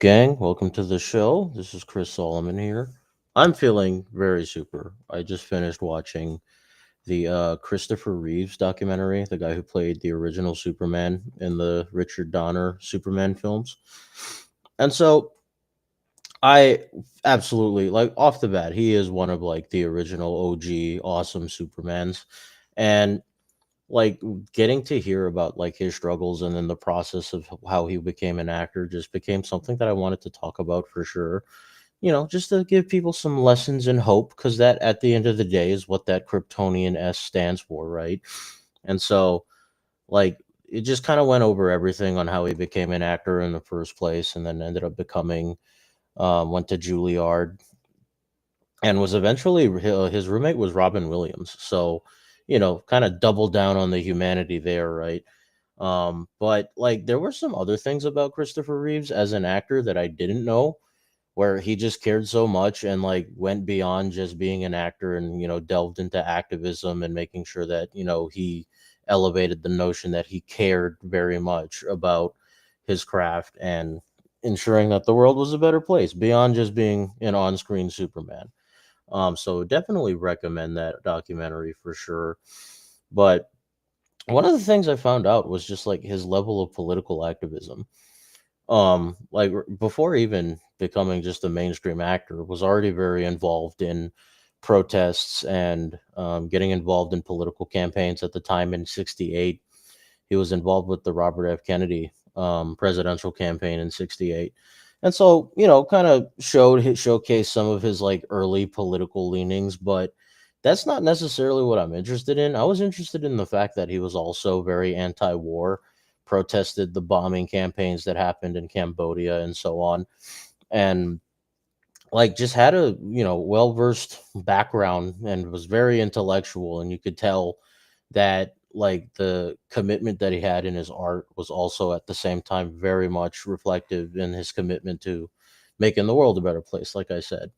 Gang, welcome to the show. This is Chris Solomon here. I'm feeling very super. I just finished watching the Christopher Reeves documentary, the guy who played the original Superman in the Richard Donner Superman films. And so I absolutely like off the bat, he is one of like the original OG awesome Supermans. And like getting to hear about like his struggles and then the process of how he became an actor just became something that I wanted to talk about for sure, just to give people some lessons and hope, because that at the end of the day is what that Kryptonian S stands for, right? And so, like, it just kind of went over everything on how he became an actor in the first place, and then ended up becoming, went to Juilliard, and was eventually his roommate was Robin Williams. So, kind of doubled down on the humanity there, right? But like, there were some other things about Christopher Reeves as an actor that I didn't know, where he just cared so much and like went beyond just being an actor and delved into activism and making sure that he elevated the notion that he cared very much about his craft and ensuring that the world was a better place beyond just being an on-screen Superman. So definitely recommend that documentary for sure. But one of the things I found out was just like his level of political activism. Like before even becoming just a mainstream actor, was already very involved in protests and getting involved in political campaigns. At the time in 68, he was involved with the Robert F. Kennedy presidential campaign in 68. And so, kind of showcased some of his like early political leanings, but that's not necessarily what I'm interested in. I was interested in the fact that he was also very anti-war, protested the bombing campaigns that happened in Cambodia and so on, and like just had a well-versed background and was very intellectual, and you could tell that like the commitment that he had in his art was also at the same time very much reflective in his commitment to making the world a better place, like I said.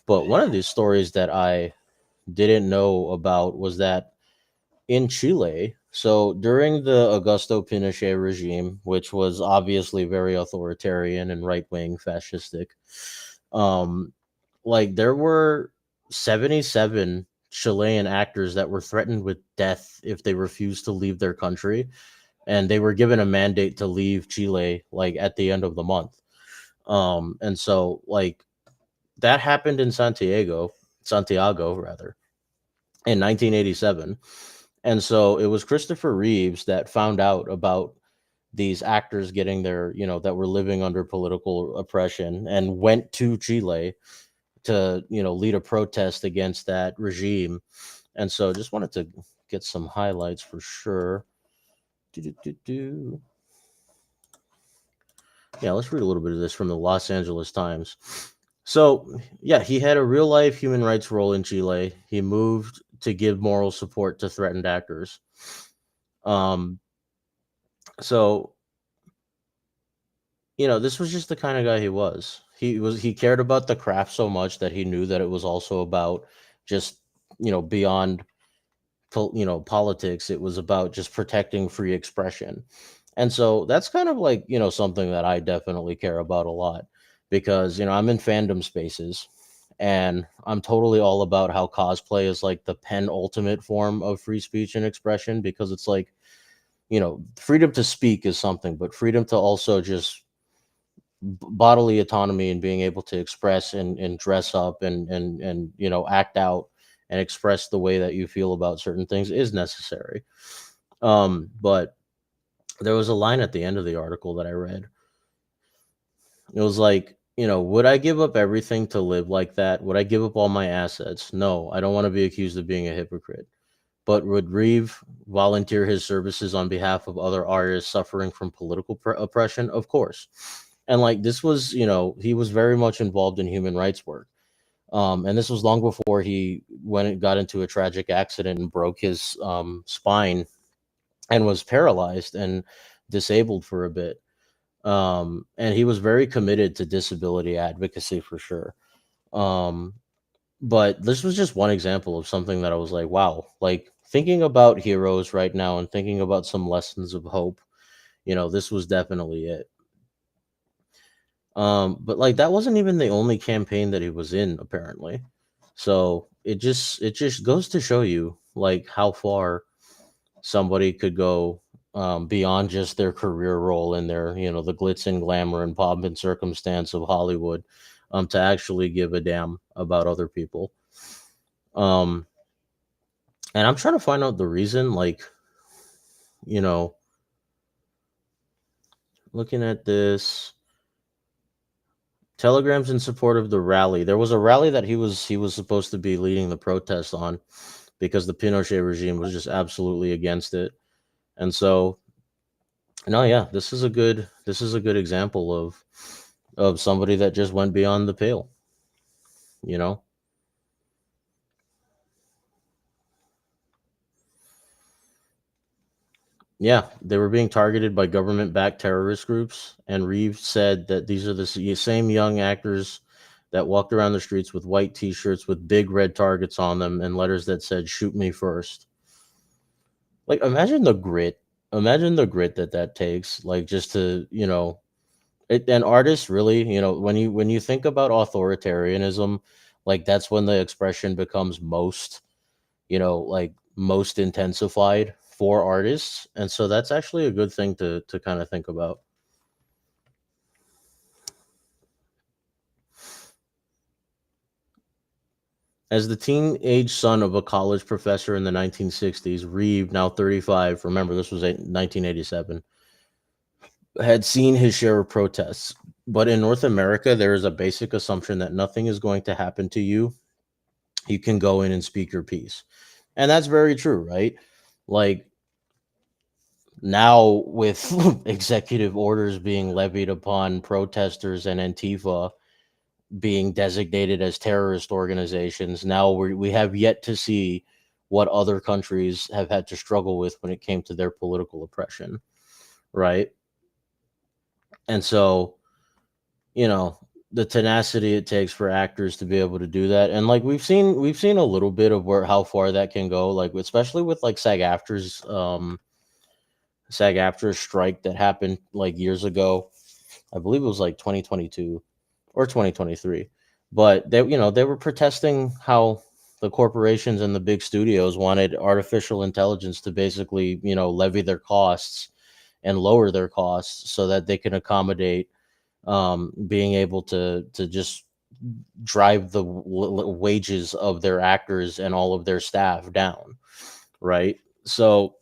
But one of these stories that I didn't know about was that in Chile, so during the Augusto Pinochet regime, which was obviously very authoritarian and right-wing fascistic, um like there were 77 Chilean actors that were threatened with death if they refused to leave their country, and they were given a mandate to leave Chile like at the end of the month. And so like that happened in Santiago rather, in 1987. And so it was Christopher Reeves that found out about these actors getting their, that were living under political oppression, and went to Chile to, lead a protest against that regime. And so just wanted to get some highlights for sure. Do. Yeah, let's read a little bit of this from the Los Angeles Times. So, yeah, he had a real life human rights role in Chile. He moved to give moral support to threatened actors. Um, so this was just the kind of guy he was. He cared about the craft so much that he knew that it was also about just beyond politics. It was about just protecting free expression. And so that's kind of like something that I definitely care about a lot, because I'm in fandom spaces, and I'm totally all about how cosplay is like the penultimate form of free speech and expression, because it's like freedom to speak is something, but freedom to also just bodily autonomy and being able to express and dress up and act out and express the way that you feel about certain things is necessary. But there was a line at the end of the article that I read. It was like, would I give up everything to live like that? Would I give up all my assets? No, I don't want to be accused of being a hypocrite. But would Reeve volunteer his services on behalf of other artists suffering from political oppression? Of course. And like this was, he was very much involved in human rights work. And this was long before he went and got into a tragic accident and broke his spine and was paralyzed and disabled for a bit. And he was very committed to disability advocacy for sure. Um, but this was just one example of something that I was like, wow, like thinking about heroes right now and thinking about some lessons of hope, this was definitely it. But like that wasn't even the only campaign that he was in, apparently. So it just goes to show you like how far somebody could go, beyond just their career role and their, the glitz and glamour and pomp and circumstance of Hollywood, to actually give a damn about other people. Um, and I'm trying to find out the reason, like, you know, looking at this telegrams in support of the rally. There was a rally that he was supposed to be leading the protest on because the Pinochet regime was just absolutely against it. And so, no, yeah, this is a good example of somebody that just went beyond the pale, you know? Yeah, they were being targeted by government-backed terrorist groups, and Reeves said that these are the same young actors that walked around the streets with white t-shirts with big red targets on them and letters that said "Shoot me first." Like, imagine the grit that takes, like, just to, and artists really, when you think about authoritarianism, like that's when the expression becomes most, like most intensified for artists. And so that's actually a good thing to kind of think about. As the teenage son of a college professor in the 1960s, Reeve, now 35, remember this was 1987, had seen his share of protests. But in North America, there is a basic assumption that nothing is going to happen to you. You can go in and speak your piece. And that's very true, right? Like, now with executive orders being levied upon protesters and Antifa being designated as terrorist organizations, now we have yet to see what other countries have had to struggle with when it came to their political oppression, right? And so, you know, the tenacity it takes for actors to be able to do that, and like we've seen a little bit of where how far that can go, like especially with like SAG-AFTRA strike that happened like years ago. I believe it was like 2022 or 2023. But they were protesting how the corporations and the big studios wanted artificial intelligence to basically, levy their costs and lower their costs so that they can accommodate, being able to just drive the wages of their actors and all of their staff down, right? So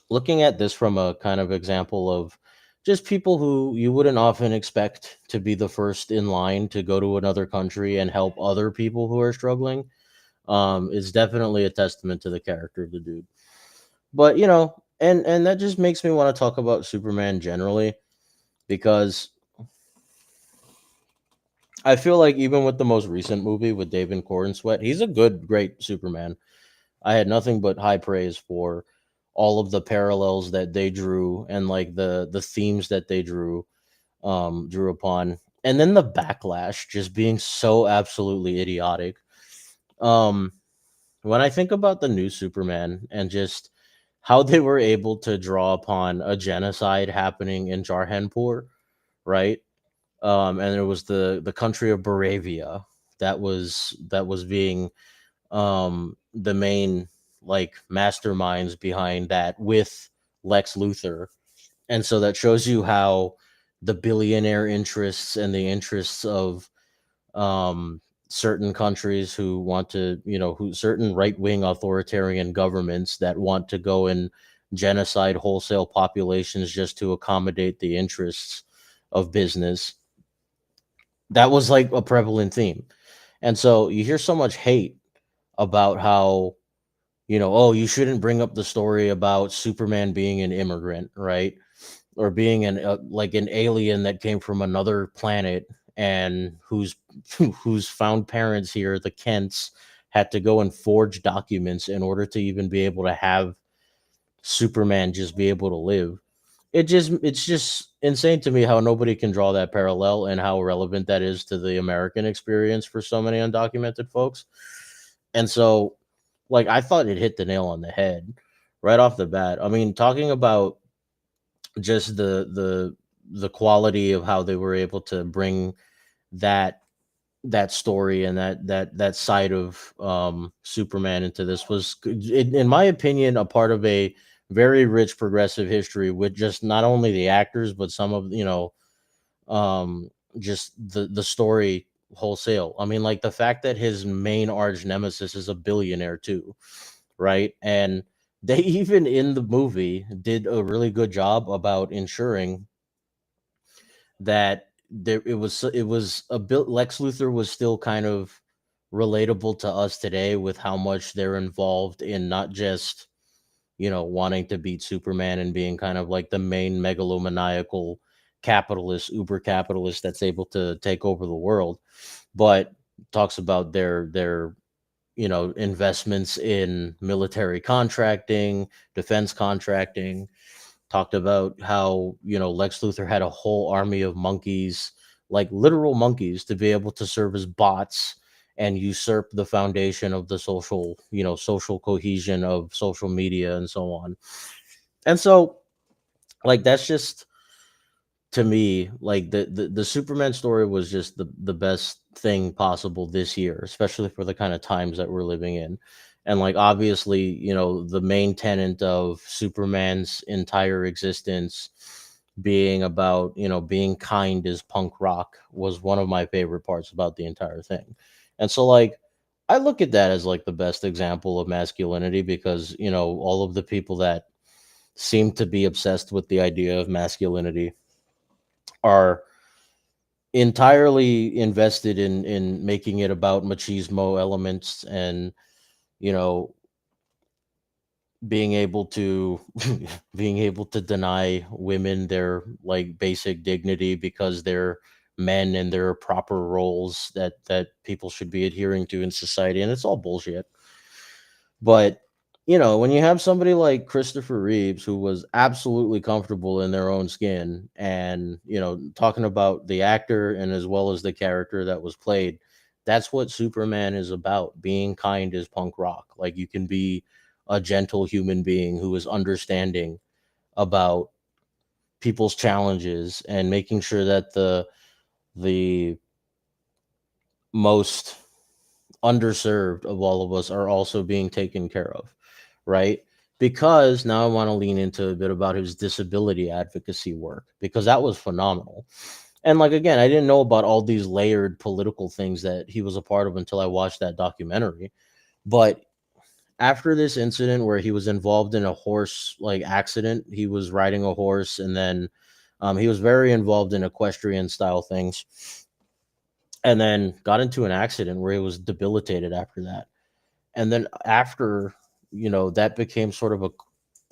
looking at this from a kind of example of just people who you wouldn't often expect to be the first in line to go to another country and help other people who are struggling, is definitely a testament to the character of the dude. But and that just makes me want to talk about Superman generally, because I feel like even with the most recent movie with David Cornsweet, he's a great Superman. I had nothing but high praise for all of the parallels that they drew and like the themes that they drew upon. And then the backlash just being so absolutely idiotic. Um when I think about the new Superman and just how they were able to draw upon a genocide happening in Jarhanpur, right? And it was the country of Baravia that was being, the main like masterminds behind that with Lex Luthor. And so that shows you how the billionaire interests and the interests of, um, certain countries who want to, who certain right wing authoritarian governments that want to go and genocide wholesale populations just to accommodate the interests of business. That was like a prevalent theme. And so you hear so much hate about how, oh, you shouldn't bring up the story about Superman being an immigrant, right? Or being like an alien that came from another planet and whose whose found parents here, the Kents, had to go and forge documents in order to even be able to have Superman just be able to live. It's just insane to me how nobody can draw that parallel and how relevant that is to the American experience for so many undocumented folks. And so, like, I thought it hit the nail on the head right off the bat. I mean, talking about just the quality of how they were able to bring that story and that side of Superman into this was, in my opinion, a part of a very rich progressive history with just not only the actors but some of, um just the story wholesale. I mean, like the fact that his main arch nemesis is a billionaire too, right? And they even in the movie did a really good job about ensuring that it was a bit, Lex Luthor was still kind of relatable to us today with how much they're involved in not just, wanting to beat Superman and being kind of like the main megalomaniacal capitalist, uber capitalist that's able to take over the world, but talks about their investments in military contracting, defense contracting. Talked about how, Lex Luthor had a whole army of monkeys, like literal monkeys, to be able to serve as bots and usurp the foundation of the social cohesion of social media and so on. And so, like, that's just, to me, like the Superman story was just the best thing possible this year, especially for the kind of times that we're living in. And like obviously, the main tenet of Superman's entire existence being about, being kind as punk rock was one of my favorite parts about the entire thing. And so like I look at that as like the best example of masculinity because, all of the people that seem to be obsessed with the idea of masculinity are entirely invested in making it about machismo elements and, you know being able to being able to deny women their like basic dignity because they're men and there are proper roles that people should be adhering to in society, and it's all bullshit. But, when you have somebody like Christopher Reeves, who was absolutely comfortable in their own skin, and, talking about the actor and as well as the character that was played, that's what Superman is about. Being kind is punk rock. Like, you can be a gentle human being who is understanding about people's challenges and making sure that the most underserved of all of us are also being taken care of, right? Because now I want to lean into a bit about his disability advocacy work because that was phenomenal. And like again, I didn't know about all these layered political things that he was a part of until I watched that documentary. But after this incident where he was involved in a horse like accident, he was riding a horse and then he was very involved in equestrian style things and then got into an accident where he was debilitated after that. And then after, that became sort of a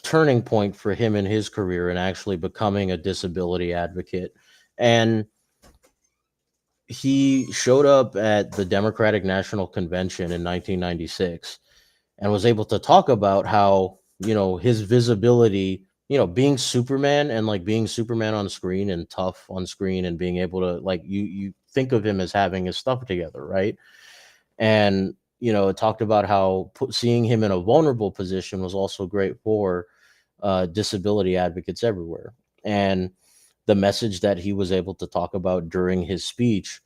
turning point for him in his career and actually becoming a disability advocate. And he showed up at the Democratic National Convention in 1996 and was able to talk about how, his visibility, being Superman and like being Superman on screen and tough on screen and being able to like you think of him as having his stuff together, right? And, it talked about how seeing him in a vulnerable position was also great for disability advocates everywhere. And the message that he was able to talk about during his speech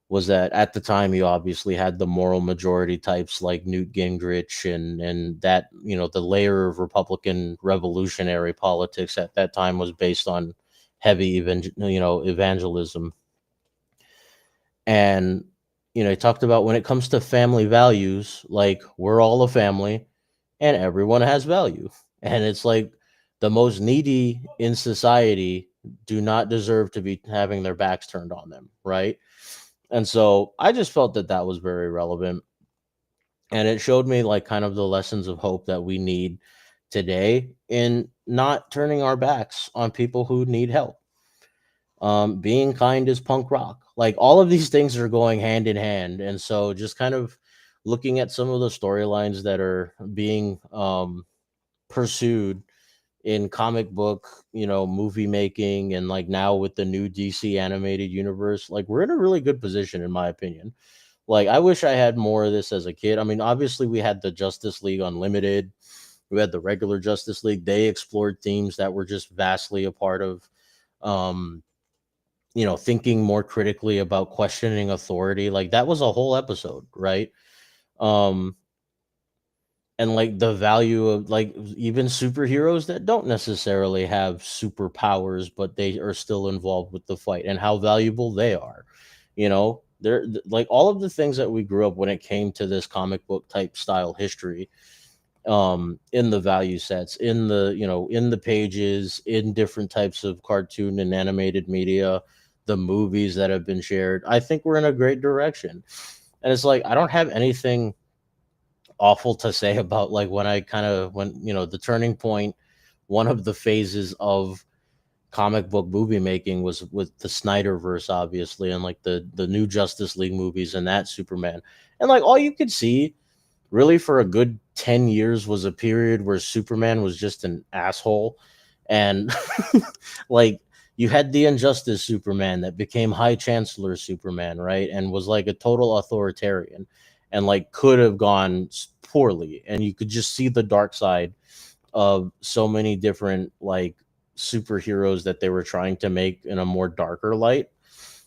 was that at the time you obviously had the moral majority types like Newt Gingrich and that, the layer of Republican revolutionary politics at that time was based on heavy evangelism. And, he talked about when it comes to family values, like we're all a family and everyone has value. And it's like the most needy in society do not deserve to be having their backs turned on them, right? And so I just felt that that was very relevant. And it showed me like kind of the lessons of hope that we need today in not turning our backs on people who need help. Being kind is punk rock. Like all of these things are going hand in hand. And so just kind of looking at some of the storylines that are being pursued in comic book, movie making, and like now with the new DC animated universe, like we're in a really good position, in my opinion. Like, I wish I had more of this as a kid. I mean, obviously, we had the Justice League Unlimited, we had the regular Justice League. They explored themes that were just vastly a part of thinking more critically about questioning authority. Like that was a whole episode, right? Um, and like the value of like even superheroes that don't necessarily have superpowers, but they are still involved with the fight and how valuable they are. Like all of the things that we grew up when it came to this comic book type style history, in the value sets, in the pages, in different types of cartoon and animated media, the movies that have been shared. I think we're in a great direction. And it's like I don't have anything awful to say about like when the turning point, one of the phases of comic book movie making was with the Snyderverse, obviously, and like the new Justice League movies and that Superman. And like all you could see really for a good 10 years was a period where Superman was just an asshole. And like you had the Injustice Superman that became High Chancellor Superman, right? And was like a total authoritarian and like could have gone poorly. And you could just see the dark side of so many different like superheroes that they were trying to make in a more darker light,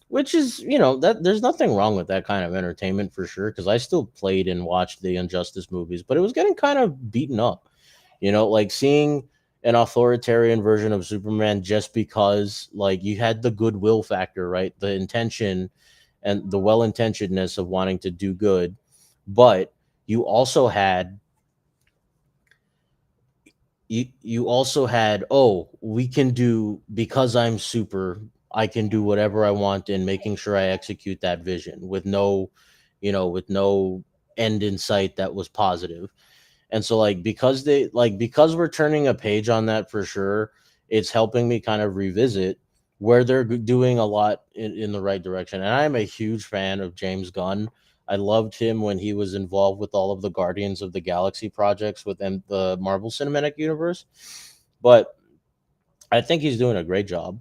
which is, that there's nothing wrong with that kind of entertainment for sure, because I still played and watched the Injustice movies, but it was getting kind of beaten up, like seeing an authoritarian version of Superman just because like you had the goodwill factor, right? The intention and the well-intentedness of wanting to do good, but you also had oh, we can do, because I'm super, I can do whatever I want, and making sure I execute that vision with no end in sight that was positive. And so like because we're turning a page on that for sure, it's helping me kind of revisit where they're doing a lot in the right direction. And I'm a huge fan of James Gunn. I loved him when he was involved with all of the Guardians of the Galaxy projects within the Marvel Cinematic Universe. But I think he's doing a great job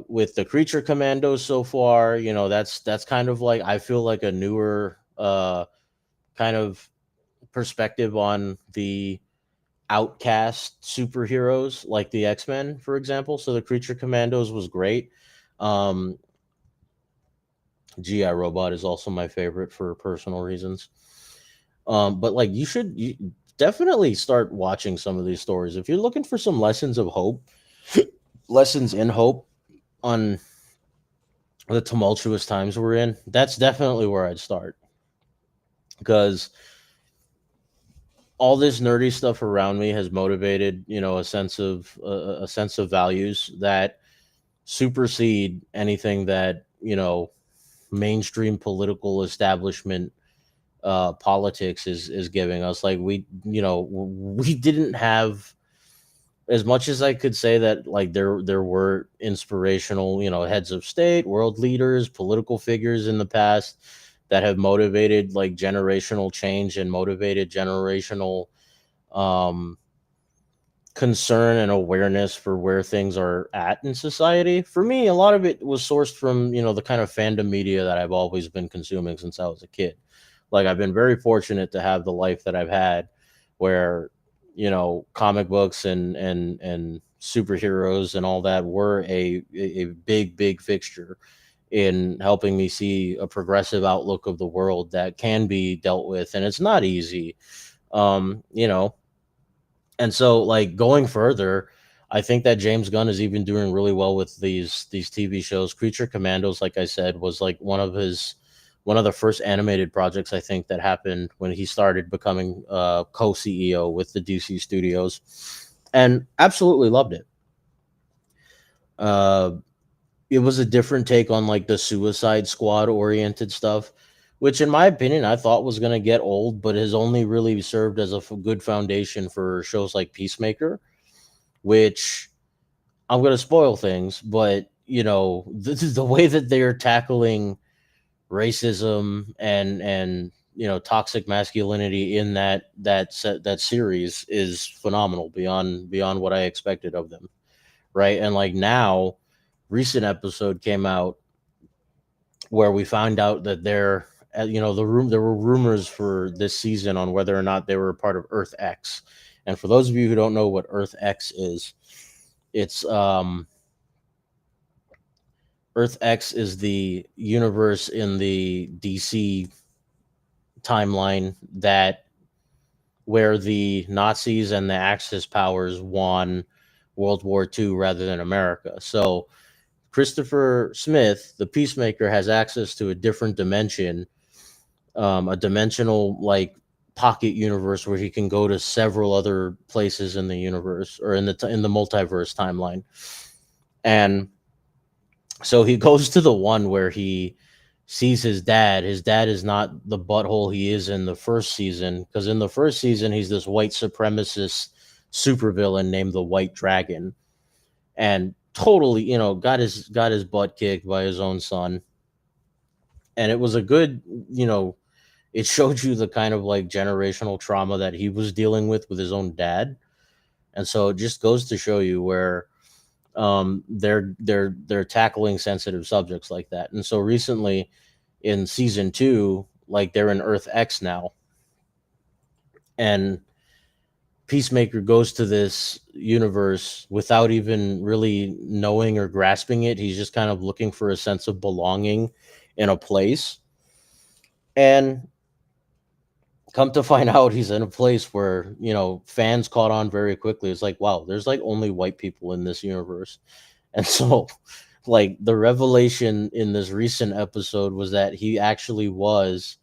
with the Creature Commandos so far. That's kind of like, I feel like a newer kind of perspective on the outcast superheroes like the X-Men, for example. So the Creature Commandos was great. Um, GI Robot is also my favorite for personal reasons. But like you definitely start watching some of these stories if you're looking for some lessons of hope, lessons in hope on the tumultuous times we're in. That's definitely where I'd start, because all this nerdy stuff around me has motivated, a sense of values that supersede anything that mainstream political establishment politics is giving us. Like we didn't have, as much as I could say that like there were inspirational, heads of state, world leaders, political figures in the past that have motivated like generational change and motivated generational um concern and awareness for where things are at in society. For me, a lot of it was sourced from, the kind of fandom media that I've always been consuming since I was a kid. Like I've been very fortunate to have the life that I've had where, comic books and superheroes and all that were a big fixture in helping me see a progressive outlook of the world that can be dealt with, and it's not easy. Um, you know, and so like going further, I think that James Gunn is even doing really well with these TV shows. Creature Commandos, like I said, was like one of the first animated projects I think that happened when he started becoming co-CEO with the DC studios, and absolutely loved it. uh it was a different take on like the Suicide Squad oriented stuff, which in my opinion I thought was going to get old, but has only really served as a good foundation for shows like Peacemaker, which I'm going to spoil things, but the way that they're tackling racism and toxic masculinity in that series is phenomenal, beyond what I expected of them, right? And like now, recent episode came out where we found out that there were rumors for this season on whether or not they were part of Earth X. And for those of you who don't know what Earth X is, it's Earth X is the universe in the DC timeline that where the Nazis and the Axis powers won World War II rather than America. So Christopher Smith, the Peacemaker, has access to a different dimension, a dimensional like pocket universe where he can go to several other places in the universe or in the multiverse timeline. And so he goes to the one where he sees his dad. His dad is not the butthole he is in the first season, because in the first season he's this white supremacist supervillain named the White Dragon, and totally, got his butt kicked by his own son. And it was a good, it showed you the kind of like generational trauma that he was dealing with his own dad. And so it just goes to show you where they're tackling sensitive subjects like that. And so recently in season 2, like they're in Earth X now, and Peacemaker goes to this universe without even really knowing or grasping it. He's just kind of looking for a sense of belonging in a place. And come to find out, he's in a place where, fans caught on very quickly. It's like, wow, there's like only white people in this universe. And so, like, the revelation in this recent episode was that he actually was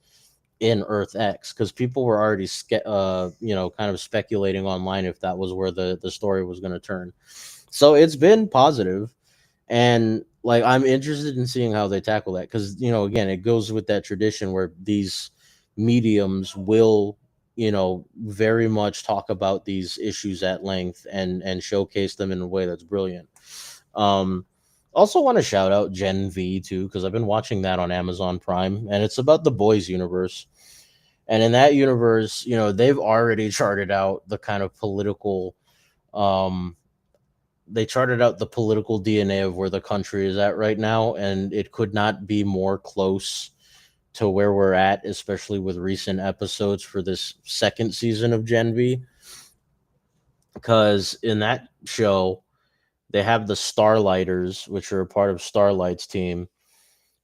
in Earth X, because people were already, kind of speculating online if that was where the story was going to turn. So it's been positive, and like I'm interested in seeing how they tackle that, because again, it goes with that tradition where these mediums will very much talk about these issues at length and showcase them in a way that's brilliant. um Also want to shout out Gen V too, because I've been watching that on Amazon Prime, and it's about the boys universe. And in that universe, they've already charted out the kind of political um they charted out the political DNA of where the country is at right now, and it could not be more close to where we're at, especially with recent episodes for this second season of Gen V. Because in that show, they have the Starlighters, which are a part of Starlight's team,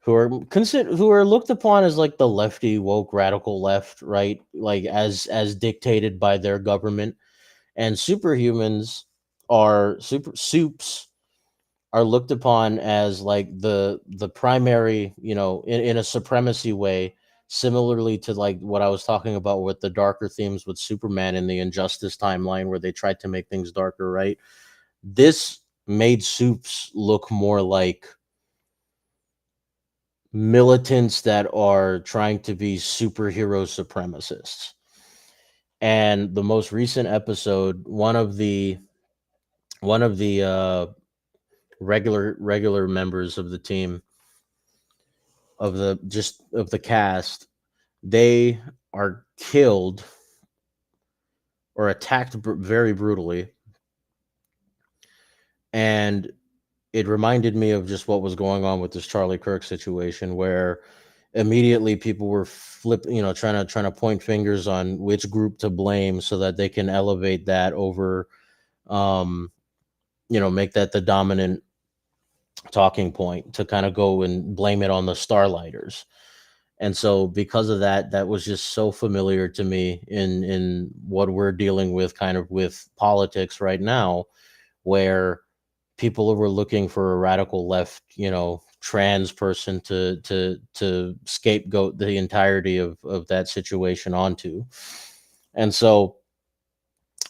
who are looked upon as like the lefty woke radical left, right? Like as dictated by their government. And superhumans are super soups are looked upon as like the primary, in a supremacy way, similarly to like what I was talking about with the darker themes with Superman in the Injustice timeline, where they tried to make things darker, right? This made soups look more like militants that are trying to be superhero supremacists. And the most recent episode, one of the regular members of the team, of the cast, they are killed or attacked very brutally. And it reminded me of just what was going on with this Charlie Kirk situation, where immediately people were trying to point fingers on which group to blame so that they can elevate that over, um make that the dominant talking point, to kind of go and blame it on the Starlighters. And so because of that, that was just so familiar to me in what we're dealing with, kind of with politics right now, where people were looking for a radical left, trans person to scapegoat the entirety of that situation onto. And so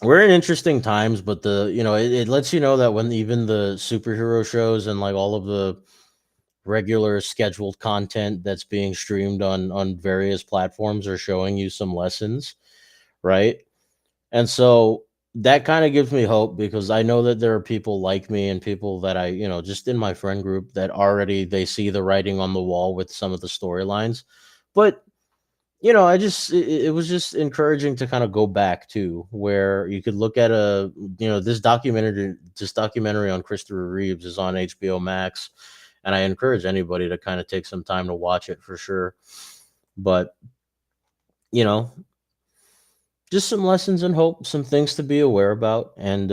we're in interesting times, but it lets you know that when even the superhero shows and like all of the regular scheduled content that's being streamed on various platforms are showing you some lessons, right? And so that kind of gives me hope, because I know that there are people like me and people that I, just in my friend group, that already they see the writing on the wall with some of the storylines. But I just it was just encouraging to kind of go back to where you could look at this documentary on Christopher Reeves is on HBO Max, and I encourage anybody to kind of take some time to watch it for sure. But you know, just some lessons and hope, some things to be aware about, and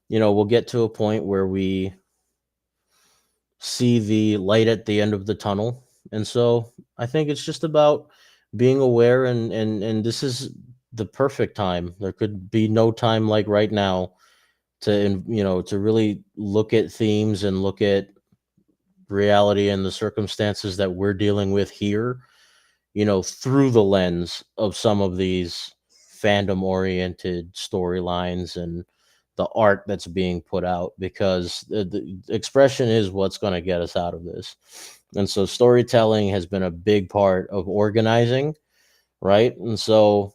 we'll get to a point where we see the light at the end of the tunnel. And so I think it's just about being aware, and this is the perfect time. There could be no time like right now to to really look at themes and look at reality and the circumstances that we're dealing with here, through the lens of some of these fandom oriented storylines and the art that's being put out, because the expression is what's going to get us out of this. And so storytelling has been a big part of organizing, right? And so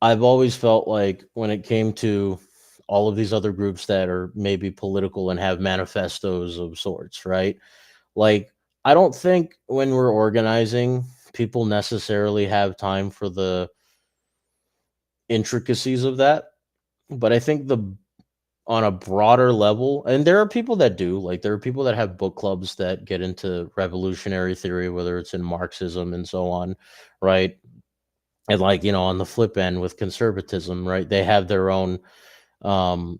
I've always felt like when it came to all of these other groups that are maybe political and have manifestos of sorts, right? Like, I don't think when we're organizing, people necessarily have time for the intricacies of that. But I think the on a broader level, and there are people that do, like there are people that have book clubs that get into revolutionary theory, whether it's in Marxism and so on, right? And like, on the flip end with conservatism, right? They have their own um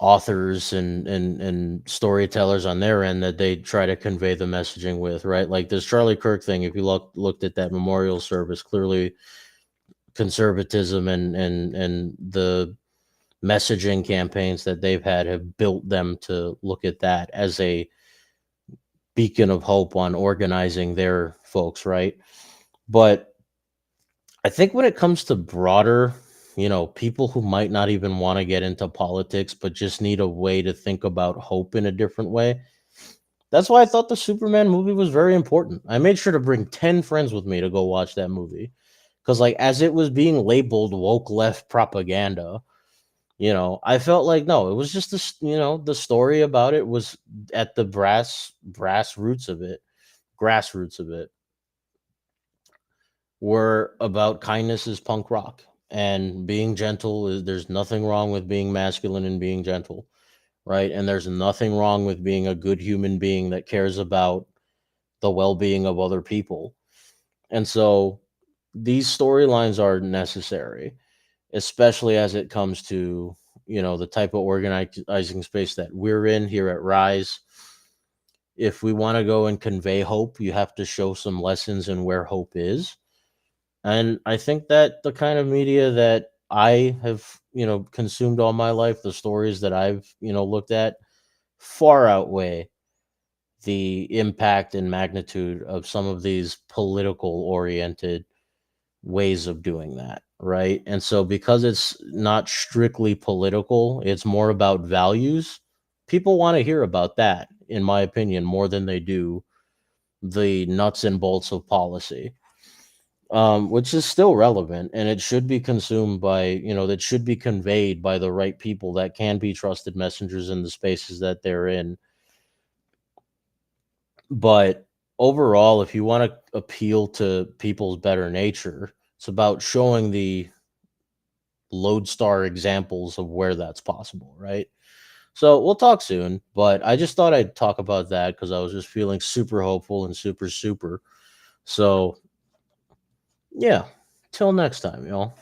authors and storytellers on their end that they try to convey the messaging with, right? Like this Charlie Kirk thing, if you looked at that memorial service, clearly conservatism and the messaging campaigns that they've had have built them to look at that as a beacon of hope on organizing their folks, right? But I think when it comes to broader, people who might not even want to get into politics, but just need a way to think about hope in a different way. That's why I thought the Superman movie was very important. I made sure to bring 10 friends with me to go watch that movie. Because, like, as it was being labeled woke left propaganda, I felt like, no, it was just this, the story about it was at the brass roots of it, grassroots of it, were about kindness is punk rock, and being gentle is, there's nothing wrong with being masculine and being gentle, right? And there's nothing wrong with being a good human being that cares about the well-being of other people. And so these storylines are necessary, especially as it comes to, the type of organizing space that we're in here at Rise. If we want to go and convey hope, you have to show some lessons in where hope is. And I think that the kind of media that I have, consumed all my life, the stories that I've, looked at, far outweigh the impact and magnitude of some of these political oriented ways of doing that, right? And so because it's not strictly political, it's more about values. People want to hear about that, in my opinion, more than they do the nuts and bolts of policy, which is still relevant, and it should be consumed by, that should be conveyed by the right people that can be trusted messengers in the spaces that they're in. But overall, if you want to appeal to people's better nature, it's about showing the lodestar examples of where that's possible, right? So we'll talk soon, but I just thought I'd talk about that because I was just feeling super hopeful and super. So yeah, till next time, y'all.